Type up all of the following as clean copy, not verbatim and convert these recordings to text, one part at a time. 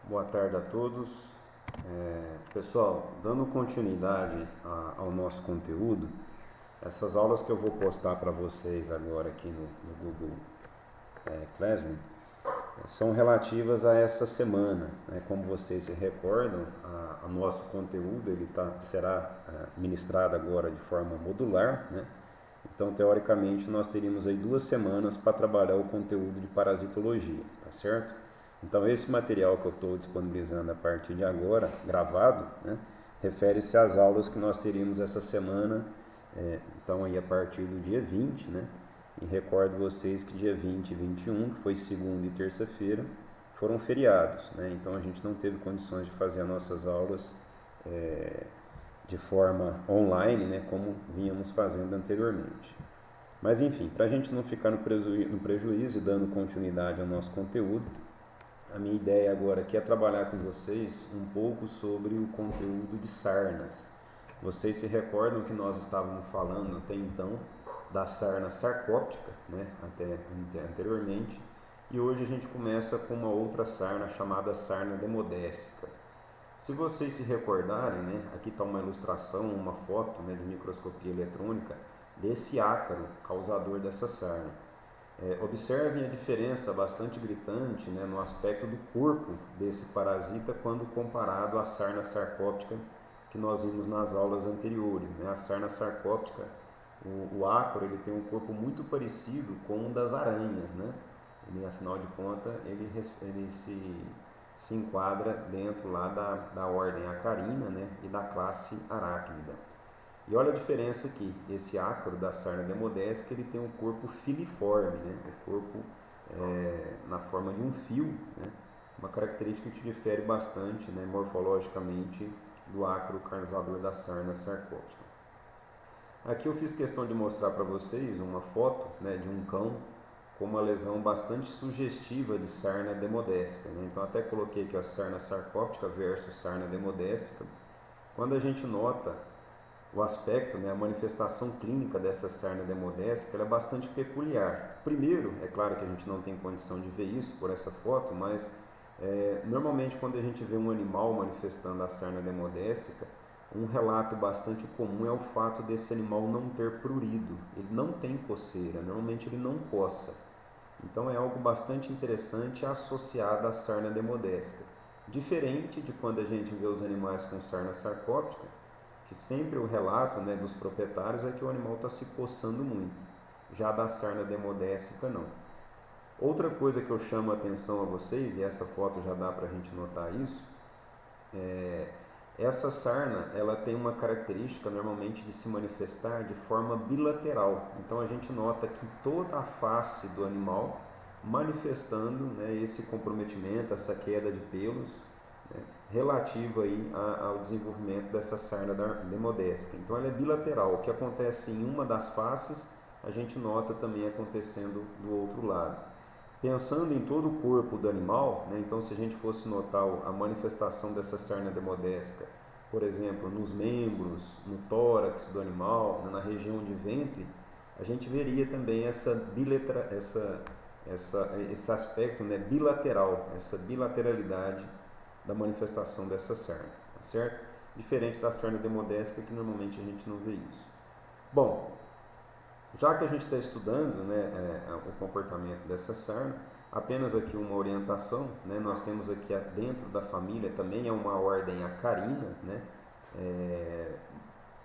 Boa tarde a todos. Pessoal, dando continuidade ao nosso conteúdo, essas aulas que eu vou postar para vocês agora aqui no Google Classroom são relativas a essa semana, né? Como vocês se recordam, o nosso conteúdo será ministrado agora de forma modular, né? Então, teoricamente, nós teríamos aí 2 semanas para trabalhar o conteúdo de parasitologia, tá certo? Então, esse material que eu estou disponibilizando a partir de agora, gravado, né, refere-se às aulas que nós teríamos essa semana, então aí a partir do dia 20, né? E recordo vocês que dia 20 e 21, que foi segunda e terça-feira, foram feriados, né? Então a gente não teve condições de fazer as nossas aulas de forma online, né, como vínhamos fazendo anteriormente. Mas enfim, para a gente não ficar no prejuízo e dando continuidade ao nosso conteúdo, a minha ideia agora aqui é trabalhar com vocês um pouco sobre o conteúdo de sarnas. Vocês se recordam que nós estávamos falando até então da sarna sarcóptica, né, até anteriormente, e hoje a gente começa com uma outra sarna chamada sarna demodécica. Se vocês se recordarem, né, aqui está uma ilustração, uma foto, né, de microscopia eletrônica desse ácaro causador dessa sarna. Observem a diferença bastante gritante, né, no aspecto do corpo desse parasita quando comparado à sarna sarcóptica que nós vimos nas aulas anteriores, né? A sarna sarcóptica, o ácaro, ele tem um corpo muito parecido com o das aranhas, né? Afinal de contas, ele se enquadra dentro lá da ordem acarina, né, e da classe arachnida. E olha a diferença aqui, esse ácaro da sarna demodécica, ele tem um corpo filiforme, né, o corpo na forma de um fio, né, uma característica que difere bastante, né, morfologicamente do ácaro causador da sarna sarcóptica. Aqui eu fiz questão de mostrar para vocês uma foto, né, de um cão com uma lesão bastante sugestiva de sarna demodécica, né? Então até coloquei aqui a sarna sarcóptica versus sarna demodécica. Quando a gente nota o aspecto, né, a manifestação clínica dessa sarna demodécica, ela é bastante peculiar. Primeiro, é claro que a gente não tem condição de ver isso por essa foto, mas normalmente quando a gente vê um animal manifestando a sarna demodécica, um relato bastante comum é o fato desse animal não ter prurido. Ele não tem coceira, normalmente ele não coça. Então é algo bastante interessante associado à sarna demodécica. Diferente de quando a gente vê os animais com sarna sarcóptica, que sempre o relato, né, dos proprietários é que o animal está se coçando muito. Já da sarna demodécica não. Outra coisa que eu chamo a atenção a vocês, e essa foto já dá para a gente notar isso, essa sarna ela tem uma característica normalmente de se manifestar de forma bilateral. Então a gente nota que toda a face do animal manifestando, né, esse comprometimento, essa queda de pelos, né, relativo aí ao desenvolvimento dessa sarna demodécica. Então ela é bilateral. O que acontece em uma das faces, a gente nota também acontecendo do outro lado. Pensando em todo o corpo do animal, né, então se a gente fosse notar a manifestação dessa sarna demodécica, por exemplo, nos membros, no tórax do animal, na região de ventre, a gente veria também esse aspecto, né, bilateral, essa bilateralidade da manifestação dessa sarna, tá certo? Diferente da sarna demodécica, que normalmente a gente não vê isso. Bom, já que a gente está estudando, né, o comportamento dessa sarna, apenas aqui uma orientação, né, nós temos aqui dentro da família, também é uma ordem acarina, né,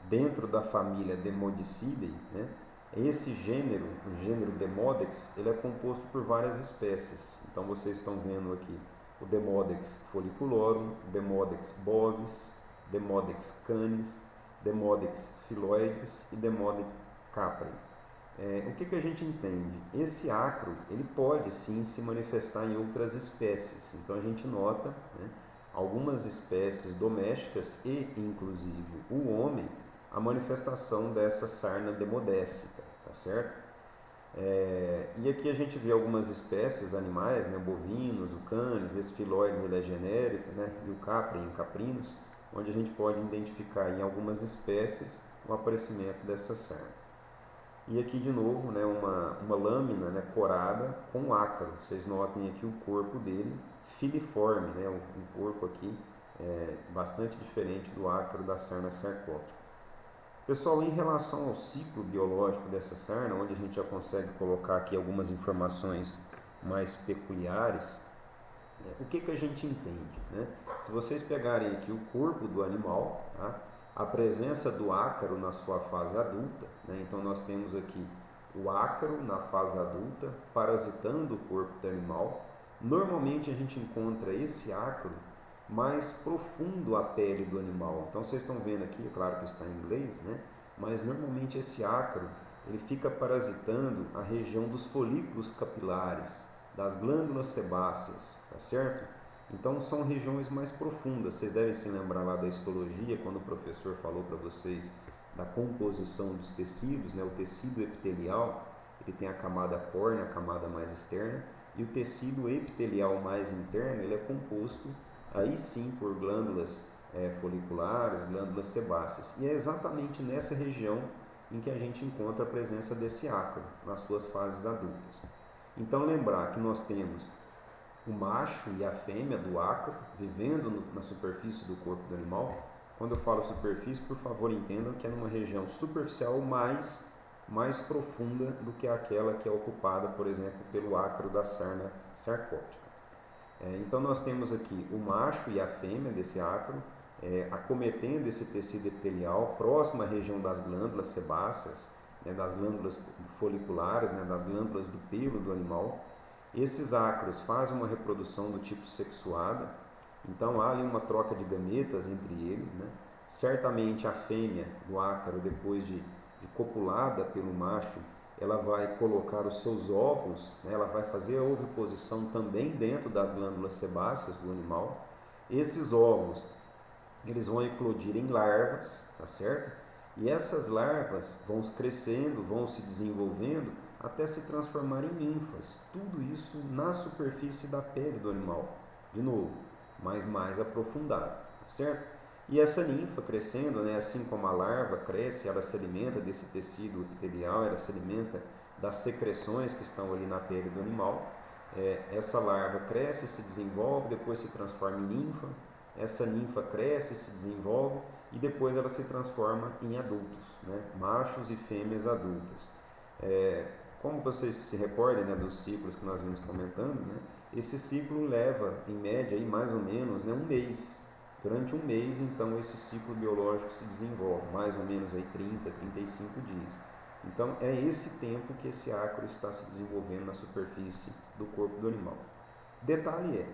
dentro da família Demodicidae, né, esse gênero, o gênero Demodex, ele é composto por várias espécies. Então vocês estão vendo aqui o Demodex folliculorum, Demodex bovis, Demodex canis, Demodex phylloides e Demodex capreae. O que a gente entende? Esse acro ele pode sim se manifestar em outras espécies. Então a gente nota, né, algumas espécies domésticas e inclusive o homem, a manifestação dessa sarna demodécica, tá certo? E aqui a gente vê algumas espécies animais, né, bovinos, o canis, esse phylloides ele é genérico, né, e o capreae em caprinos, onde a gente pode identificar em algumas espécies o aparecimento dessa sarna. E aqui de novo, né, uma lâmina, né, corada com ácaro. Vocês notem aqui o corpo dele filiforme, né? Um corpo aqui bastante diferente do ácaro da sarna sarcóptica. Pessoal, em relação ao ciclo biológico dessa sarna, onde a gente já consegue colocar aqui algumas informações mais peculiares, o que a gente entende, né? Se vocês pegarem aqui o corpo do animal, tá? A presença do ácaro na sua fase adulta, né? Então nós temos aqui o ácaro na fase adulta parasitando o corpo do animal. Normalmente a gente encontra esse ácaro mais profundo à pele do animal. Então vocês estão vendo aqui, é claro que está em inglês, né? Mas normalmente esse ácaro ele fica parasitando a região dos folículos capilares, das glândulas sebáceas, tá certo? Então são regiões mais profundas. Vocês devem se lembrar lá da histologia, quando o professor falou para vocês da composição dos tecidos, né? O tecido epitelial, ele tem a camada córnea, a camada mais externa, e o tecido epitelial mais interno, ele é composto aí sim por glândulas foliculares, glândulas sebáceas. E é exatamente nessa região em que a gente encontra a presença desse ácaro, nas suas fases adultas. Então lembrar que nós temos o macho e a fêmea do ácaro vivendo na superfície do corpo do animal. Quando eu falo superfície, por favor entendam que é numa região superficial mais profunda do que aquela que é ocupada, por exemplo, pelo ácaro da sarna sarcóptica. Então nós temos aqui o macho e a fêmea desse ácaro acometendo esse tecido epitelial próximo à região das glândulas sebáceas, né, das glândulas foliculares, né, das glândulas do pelo do animal. Esses ácaros fazem uma reprodução do tipo sexuada, então há ali uma troca de gametas entre eles, né? Certamente a fêmea do ácaro, depois de copulada pelo macho, ela vai colocar os seus ovos, né? Ela vai fazer a oviposição também dentro das glândulas sebáceas do animal. Esses ovos, eles vão eclodir em larvas, tá certo? E essas larvas vão crescendo, vão se desenvolvendo até se transformar em ninfas. Tudo isso na superfície da pele do animal. De novo, mas mais aprofundado, tá certo? E essa ninfa crescendo, né, assim como a larva cresce, ela se alimenta desse tecido epitelial, ela se alimenta das secreções que estão ali na pele do animal. Essa larva cresce, se desenvolve, depois se transforma em ninfa. Essa ninfa cresce, se desenvolve e depois ela se transforma em adultos, né? Machos e fêmeas adultas. Como vocês se recordam, né, dos ciclos que nós vimos comentando, né? Esse ciclo leva, em média, aí, mais ou menos, né, um mês. Durante um mês, então, esse ciclo biológico se desenvolve, mais ou menos aí 30, 35 dias. Então, é esse tempo que esse ácaro está se desenvolvendo na superfície do corpo do animal. Detalhe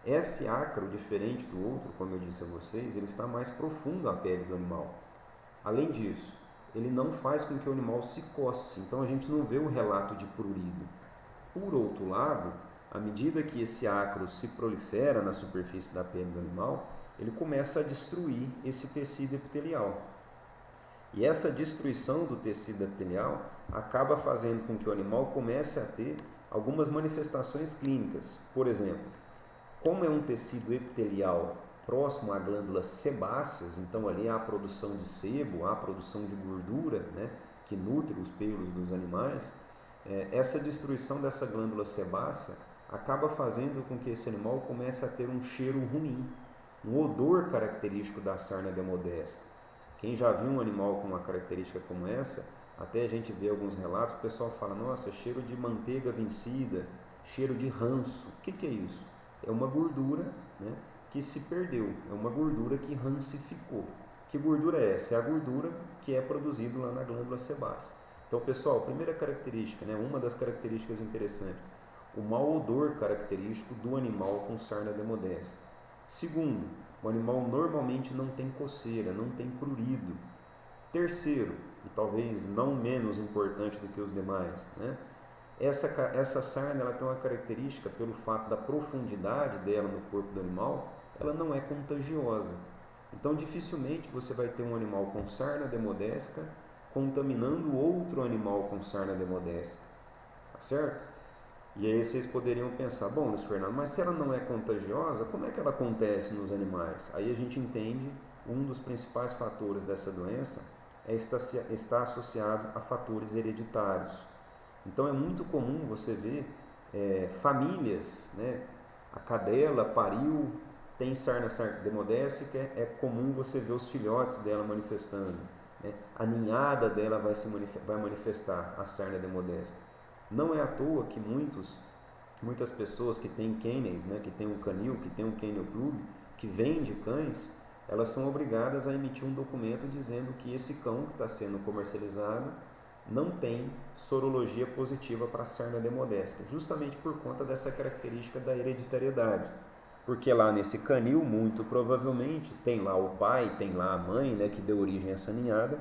esse ácaro, diferente do outro, como eu disse a vocês, ele está mais profundo à pele do animal. Além disso, ele não faz com que o animal se coce, então a gente não vê o relato de prurido. Por outro lado, à medida que esse ácaro se prolifera na superfície da pele do animal, ele começa a destruir esse tecido epitelial. E essa destruição do tecido epitelial acaba fazendo com que o animal comece a ter algumas manifestações clínicas. Por exemplo, como é um tecido epitelial próximo a glândulas sebáceas, então ali há a produção de sebo, há a produção de gordura, né, que nutre os pelos dos animais, essa destruição dessa glândula sebácea acaba fazendo com que esse animal comece a ter um cheiro ruim, um odor característico da sarna demodésica. Quem já viu um animal com uma característica como essa, até a gente vê alguns relatos, o pessoal fala, nossa, cheiro de manteiga vencida, cheiro de ranço. O que é isso? É uma gordura, né, que se perdeu, é uma gordura que rancificou. Que gordura é essa? É a gordura que é produzida lá na glândula sebácea. Então, pessoal, primeira característica, né, uma das características interessantes, o mau odor característico do animal com sarna demodésica. Segundo, o animal normalmente não tem coceira, não tem prurido. Terceiro, e talvez não menos importante do que os demais, né, essa sarna ela tem uma característica, pelo fato da profundidade dela no corpo do animal, ela não é contagiosa. Então dificilmente você vai ter um animal com sarna demodésica contaminando outro animal com sarna demodésica, tá certo? E aí vocês poderiam pensar, bom, Luiz Fernando, mas se ela não é contagiosa, como é que ela acontece nos animais? Aí a gente entende um dos principais fatores dessa doença está associado a fatores hereditários. Então é muito comum você ver famílias, né, A cadela pariu, tem sarna demodésica, é comum você ver os filhotes dela manifestando, né? A ninhada dela vai manifestar a sarna demodésica. Não é à toa que muitas pessoas que têm kennels, né, que têm um canil, que têm um kennel club, que vende cães, elas são obrigadas a emitir um documento dizendo que esse cão que está sendo comercializado não tem sorologia positiva para a sarna demodésica, justamente por conta dessa característica da hereditariedade. Porque lá nesse canil, muito provavelmente, tem lá o pai, tem lá a mãe, né, que deu origem a essa ninhada,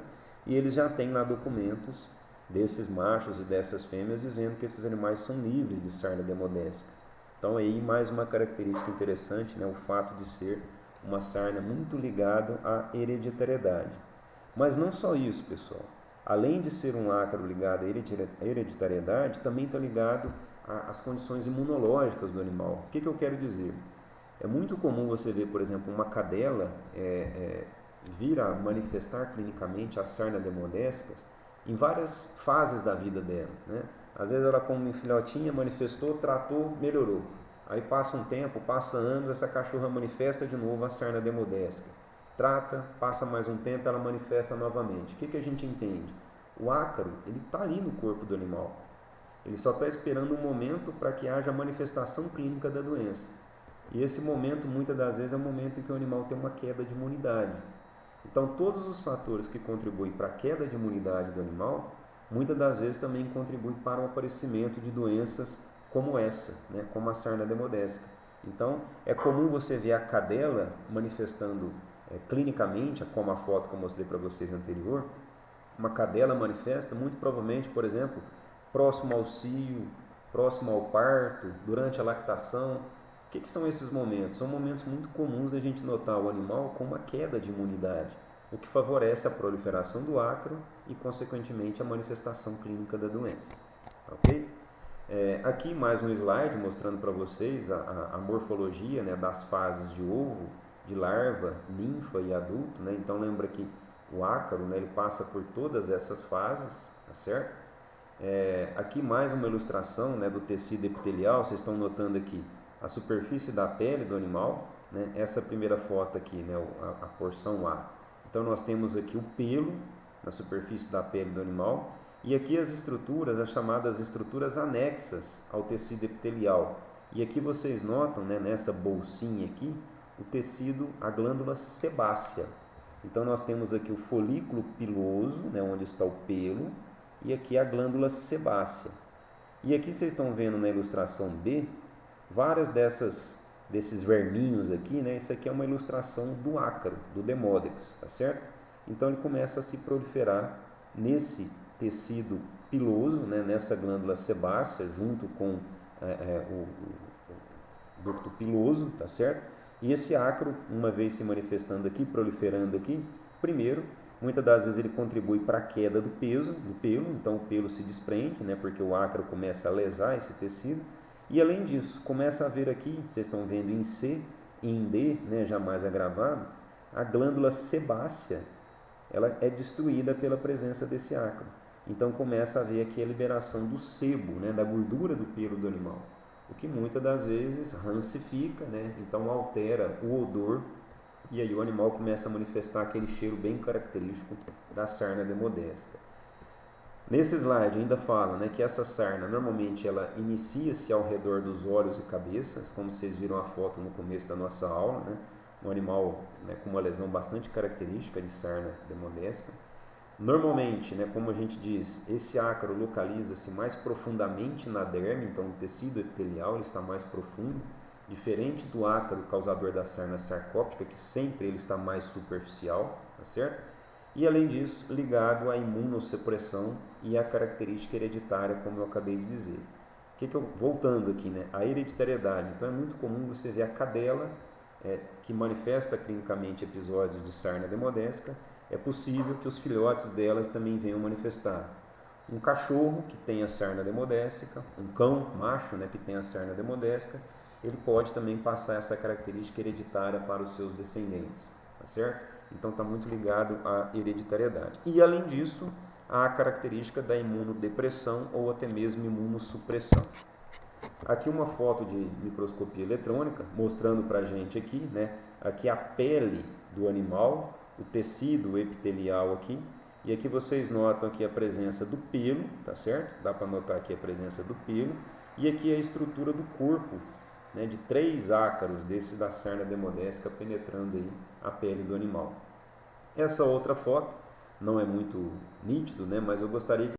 e eles já têm lá documentos desses machos e dessas fêmeas dizendo que esses animais são livres de sarna demodésica. Então aí mais uma característica interessante, né, o fato de ser uma sarna muito ligada à hereditariedade. Mas não só isso, pessoal. Além de ser um ácaro ligado à hereditariedade, também está ligado às condições imunológicas do animal. O que eu quero dizer? É muito comum você ver, por exemplo, uma cadela vir a manifestar clinicamente a sarna demodésicas em várias fases da vida dela, né? Às vezes ela como filhotinha manifestou, tratou, melhorou. Aí passa um tempo, passa anos, essa cachorra manifesta de novo a sarna demodésica. Trata, passa mais um tempo, ela manifesta novamente. O que a gente entende? O ácaro, ele está ali no corpo do animal. Ele só está esperando um momento para que haja a manifestação clínica da doença. E esse momento, muitas das vezes, é o momento em que o animal tem uma queda de imunidade. Então, todos os fatores que contribuem para a queda de imunidade do animal, muitas das vezes também contribuem para o aparecimento de doenças como essa, né, como a sarna demodésica. Então, é comum você ver a cadela manifestando clinicamente, como a foto que eu mostrei para vocês anterior. Uma cadela manifesta, muito provavelmente, por exemplo, próximo ao cio, próximo ao parto, durante a lactação. O que são esses momentos? São momentos muito comuns da gente notar o animal com uma queda de imunidade, o que favorece a proliferação do ácaro e, consequentemente, a manifestação clínica da doença. Ok? Aqui mais um slide mostrando para vocês a morfologia, né, das fases de ovo, de larva, ninfa e adulto, né? Então lembra que o ácaro, né, ele passa por todas essas fases, tá certo? Aqui mais uma ilustração, né, do tecido epitelial. Vocês estão notando aqui a superfície da pele do animal, né? Essa primeira foto aqui, né, a porção A. Então nós temos aqui o pelo na superfície da pele do animal, e aqui as estruturas, as chamadas estruturas anexas ao tecido epitelial. E aqui vocês notam, né, nessa bolsinha aqui, o tecido, a glândula sebácea. Então nós temos aqui o folículo piloso, né, onde está o pelo, e aqui a glândula sebácea. E aqui vocês estão vendo na ilustração B, várias desses verminhos aqui, né? Isso aqui é uma ilustração do ácaro, do Demodex, tá certo? Então ele começa a se proliferar nesse tecido piloso, né? Nessa glândula sebácea, junto com o ducto piloso, tá certo? E esse ácaro, uma vez se manifestando aqui, proliferando aqui, primeiro, muitas das vezes ele contribui para a queda do pelo, então o pelo se desprende, né? Porque o ácaro começa a lesar esse tecido. E além disso, começa a haver aqui, vocês estão vendo em C e em D, né, já mais agravado, a glândula sebácea, ela é destruída pela presença desse ácaro. Então começa a haver aqui a liberação do sebo, né, da gordura do pelo do animal, o que muitas das vezes rancifica, né, então altera o odor, e aí o animal começa a manifestar aquele cheiro bem característico da sarna demodésica. Nesse slide ainda fala, né, que essa sarna normalmente ela inicia-se ao redor dos olhos e cabeças, como vocês viram a foto no começo da nossa aula, né, um animal, né, com uma lesão bastante característica de sarna demodésica. Normalmente, né, como a gente diz, esse ácaro localiza-se mais profundamente na derme, então o tecido epitelial ele está mais profundo, diferente do ácaro causador da sarna sarcóptica, que sempre ele está mais superficial, tá certo? E além disso, ligado à imunossupressão e à característica hereditária, como eu acabei de dizer. Voltando aqui, né, a hereditariedade. Então é muito comum você ver a cadela que manifesta clinicamente episódios de sarna demodésica. É possível que os filhotes delas também venham manifestar. Um cachorro que tem a sarna demodésica, um cão macho, né, que tem a sarna demodésica, ele pode também passar essa característica hereditária para os seus descendentes, tá certo? Então está muito ligado à hereditariedade. E além disso, há a característica da imunodepressão ou até mesmo imunossupressão. Aqui uma foto de microscopia eletrônica mostrando para a gente aqui, né? Aqui a pele do animal, o tecido epitelial aqui. E aqui vocês notam aqui a presença do pelo, tá certo? Dá para notar aqui a presença do pelo. E aqui a estrutura do corpo, né? De 3 ácaros desse da sarna demodésica penetrando aí a pele do animal. Essa outra foto não é muito nítido, né? Mas eu gostaria que